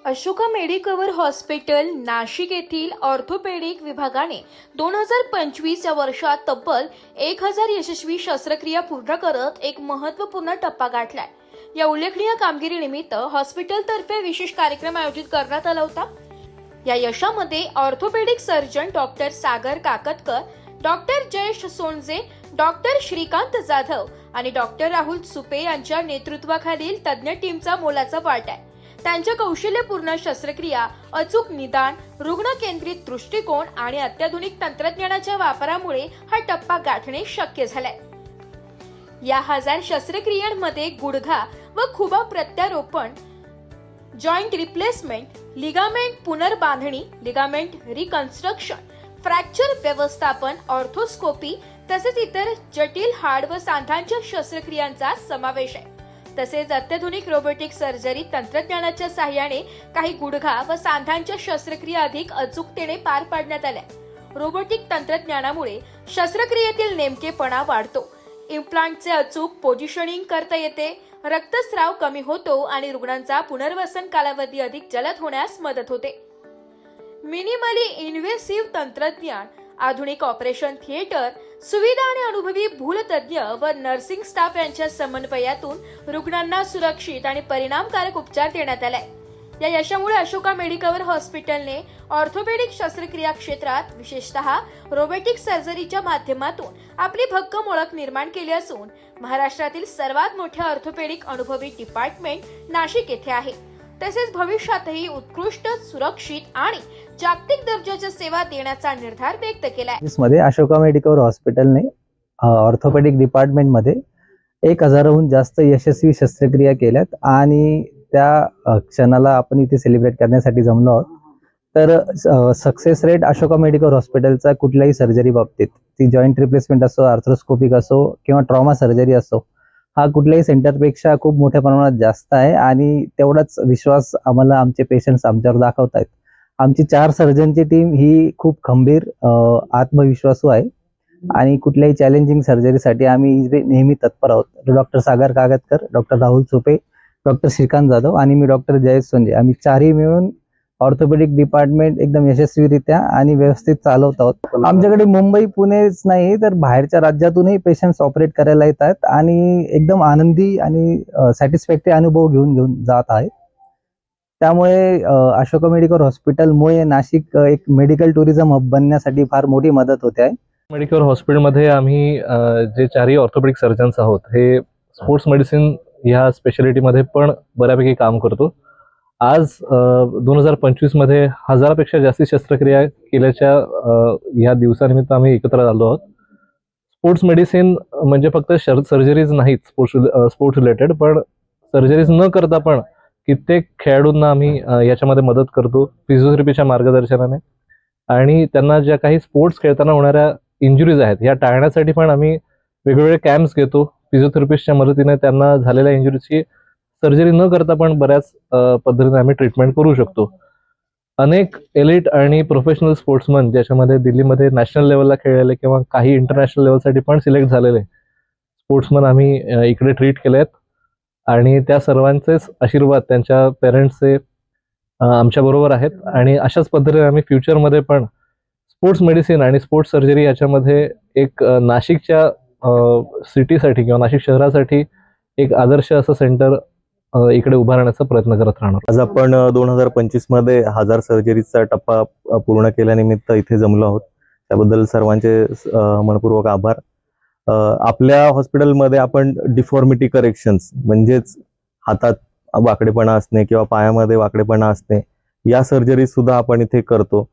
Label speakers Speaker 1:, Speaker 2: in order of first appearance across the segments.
Speaker 1: Ashoka Medicover hospital Nashik येथील orthopaedic विभागाने 2025 या वर्षात तब्बल 1000 यशस्वी शस्त्रक्रिया पूर्ण करत एक महत्त्वपूर्ण टप्पा गाठलाय। या उल्लेखनीय कामगिरीनिमित्त हॉस्पिटलतर्फे विशेष कार्यक्रम आयोजित करण्यात आला होता। या यशामध्ये ऑर्थोपेडिक सर्जन डॉक्टर सागर Kakatkar, doctor Jayesh Sunjae, doctor Shrikant Jadhav आणि डॉक्टर राहुल सुपे यांच्या नेतृत्वाखालील तज्ञ टीमचा मोलाचा वाटा आहे। त्यांच्या कौशल्यपूर्ण शस्त्रक्रिया, अचूक निदान, रुग्ण केंद्रित दृष्टिकोन आणि अत्याधुनिक तंत्रज्ञानाच्या वापरामुळे हा टप्पा गाठणे शक्य झालंय। या 1000 शस्त्रक्रियांमध्ये गुडघा व खुबा प्रत्यारोपण, जॉइंट रिप्लेसमेंट, लिगामेंट पुनर्बांधणी, लिगामेंट रिकन्स्ट्रक्शन, फ्रॅक्चर व्यवस्थापन, ऑर्थोस्कोपी तसेच इतर जटिल हाड व सांध्यांच्या शस्त्रक्रियांचा समावेश आहे। तसेच अत्याधुनिक रोबोटिक सर्जरी तंत्रज्ञानाच्या सहाय्याने काही गुडघा व सांध्यांच्या शस्त्रक्रिया अधिक अचूकतेने पार पाडण्यात आल्या। रोबोटिक तंत्रज्ञानामुळे शस्त्रक्रियेतील नेमकेपणा वाढतो, इम्प्लांटचे अचूक पोझिशनिंग करता येते, रक्तस्राव कमी होतो आणि रुग्णांचा पुनर्वसन कालावधी अधिक जलद होण्यास मदत होते। मिनिमली इन्व्हेसिव्ह तंत्रज्ञान, आधुनिक ऑपरेशन थिएटर, सुविधा आणि अनुभवी भूलतज्ञ व नर्सिंग स्टाफ यांच्या समन्वयातून रुग्णांना सुरक्षित आणि परिणामकारक उपचार देण्यात आलाय। या यशामुळे अशोका मेडिकवर हॉस्पिटलने ऑर्थोपेडिक शस्त्रक्रिया क्षेत्रात विशेषतः रोबोटिक सर्जरीच्या माध्यमातून आपली भक्कम ओळख निर्माण केली असून महाराष्ट्रातील सर्वात मोठे ऑर्थोपेडिक अनुभवी डिपार्टमेंट नाशिक येथे आहे। तसेच भविष्यातही उत्कृष्ट, सुरक्षित आणि जागतिक दर्जाच्या सेवा देण्याचा निर्धार व्यक्त केला आहे।
Speaker 2: मध्ये अशोका मेडिकवर हॉस्पिटलने ऑर्थोपेडिक डिपार्टमेंट मध्ये 1000हून जास्त यशस्वी शस्त्रक्रिया केल्यात आणि त्या क्षणाला आपण इथे सेलिब्रेट करण्यासाठी जमलो आहोत। तर सक्सेस रेट अशोका मेडिकल हॉस्पिटलचा कुठल्याही सर्जरी बाबतीत, ती जॉईंट रिप्लेसमेंट असो, आर्थ्रोस्कोपिक असो किंवा ट्रॉमा सर्जरी असो, हा कुठल्याही सेंटरपेक्षा खूप मोठ्या प्रमाणात जास्त आहे आणि तेवढाच विश्वास आम्हाला आमचे पेशंट्स आमच्यावर दाखवत आहेत। आमची 4 सर्जनची टीम ही खूप खंबीर, आत्मविश्वासू आहे आणि कुठल्याही चॅलेंजिंग सर्जरीसाठी आम्ही नेहमी तत्पर आहोत। डॉक्टर सागर काकतकर, डॉक्टर राहुल सुपे, डॉक्टर श्रीकांत जाधव आणि मी डॉक्टर जयेश सोनजे, आम्ही 4ही मिळून ऑर्थोपेडिक डिपार्टमेंट एकदम यशस्वीरित्या आणि व्यवस्थित चालवत आहोत। आमच्याकडे मुंबई पुणेच नाही तर बाहेरच्या राज्यातूनही पेशंट्स ऑपरेट करायला येतात आणि एकदम आनंदी आणि सॅटिस्फॅक्टरी अनुभव घेऊन जात आहेत। त्यामुळे अशोका मेडिकल हॉस्पिटलमुळे नाशिक एक मेडिकल टुरिझम हब बनण्यासाठी फार मोठी मदत होते आहे।
Speaker 3: मेडिकल हॉस्पिटलमध्ये आम्ही जे 4ही ऑर्थोपेडिक सर्जन्स आहोत, हे स्पोर्ट्स मेडिसिन ह्या स्पेशालिटीमध्ये पण बऱ्यापैकी काम करतो। आज 2025 मध्ये 1000पेक्षा जास्ती शस्त्रक्रिया केल्याच्या ह्या दिवसानिमित्त आम्ही एकत्र आलो आहोत। स्पोर्ट्स मेडिसिन म्हणजे फक्त सर्जरीज नाहीत स्पोर्ट्स रिलेटेड, पण सर्जरीज न करता पण कित्येक खेळाडूंना आम्ही याच्यामध्ये मदत करतो फिजिओथेरपीच्या मार्गदर्शनाने, आणि त्यांना ज्या काही स्पोर्ट्स खेळताना होणाऱ्या इंजुरीज आहेत ह्या टाळण्यासाठी पण आम्ही वेगवेगळे कॅम्प्स घेतो। फिजिओथेरपिस्टच्या मदतीने त्यांना झालेल्या इंजुरीची सर्जरी न करता पण बऱ्याच पद्धतीने आम्ही ट्रीटमेंट करू शकतो। अनेक एलिट आणि प्रोफेशनल स्पोर्ट्समन ज्याच्यामध्ये दिल्लीमध्ये नॅशनल लेवलला खेळलेले किंवा काही इंटरनॅशनल लेवलसाठी पण सिलेक्ट झालेले स्पोर्ट्समन आम्ही इकडे ट्रीट केले आहेत आणि त्या सर्वांचेच आशीर्वाद, त्यांच्या पेरेंट्सचे आमच्या बरोबर आहेत आणि अशाच पद्धतीने आम्ही फ्युचरमध्ये पण स्पोर्ट्स मेडिसिन आणि स्पोर्ट्स सर्जरी याच्यामध्ये एक नाशिकच्या सिटीसाठी किंवा नाशिक शहरासाठी एक आदर्श असं सेंटर इकडे उभारण्याचा प्रयत्न करत राहणार।
Speaker 4: आज आपण 2025 मध्ये 1000 सर्जरीचा टप्पा पूर्ण केल्यानिमित्त इथे जमलो आहोत, त्याबद्दल सर्वांचे मनपूर्वक आभार। आपल्या हॉस्पिटलमध्ये आपण डिफॉर्मिटी करेक्शन्स म्हणजेच हातात वाकडेपणा असणे किंवा पायामध्ये वाकडेपणा असणे या सर्जरी सुद्धा आपण इथे करतो।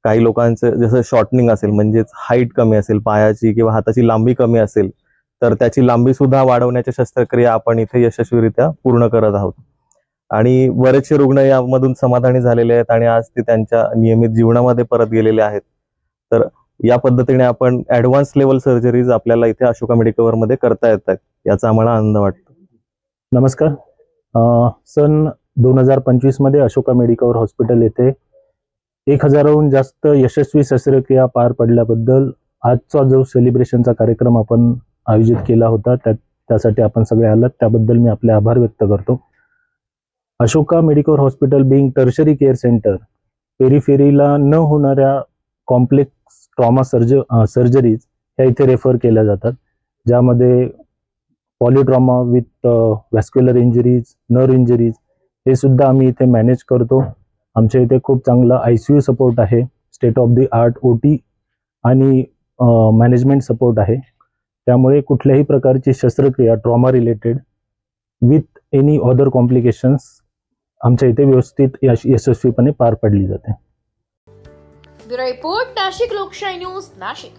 Speaker 4: काही लोकांचं जसं शॉर्टनिंग असेल, म्हणजेच हाईट कमी असेल पायाची किंवा हाताची लांबी कमी असेल तर त्याची लांबी सुद्धा वाढवण्याच्या शस्त्रक्रिया आपण इथे यशस्वीरित्या पूर्ण करत आहोत आणि बरेचसे रुग्ण यामधून समाधानी झालेले आहेत आणि आज ते त्यांच्या नियमित जीवनामध्ये परत गेलेले आहेत। तर या पद्धतीने आपण ऍडव्हान्स लेवल सर्जरीज आपल्याला इथे अशोका मेडिकवर मध्ये करता येतात, याचा आम्हाला आनंद वाटतो।
Speaker 5: नमस्कार। सन 2025 मध्ये अशोका मेडिकवर हॉस्पिटल येथे 1000हून जास्त यशस्वी शस्त्रक्रिया पार पडल्याबद्दल आजचा जो सेलिब्रेशनचा कार्यक्रम आपण आयोजित केला होता त्यासाठी आपण सगळे आलात, त्याबद्दल मी आपले आभार व्यक्त करतो। Ashoka medical hospital being tertiary care centre, पेरिफेरीला न होणाऱ्या कॉम्प्लेक्स ट्रॉमा सर्जरीज ह्या इथे रेफर केल्या जातात, ज्यामध्ये पॉलिट्रॉमा with vascular injuries, nerve injuries हे सुद्धा आम्ही इथे मॅनेज करतो. आमच्या इथे खूप चांगला ICU सपोर्ट आहे, state of the art OT आणि मॅनेजमेंट सपोर्ट आहे. त्यामुळे कुठल्याही प्रकारची शस्त्रक्रिया trauma related with any other complications आमच्या इथे व्यवस्थित यशस्वीपणे पार पडली जाते.
Speaker 1: ब्युरो रिपोर्ट, नाशिक लोकशाही न्यूज, नाशिक.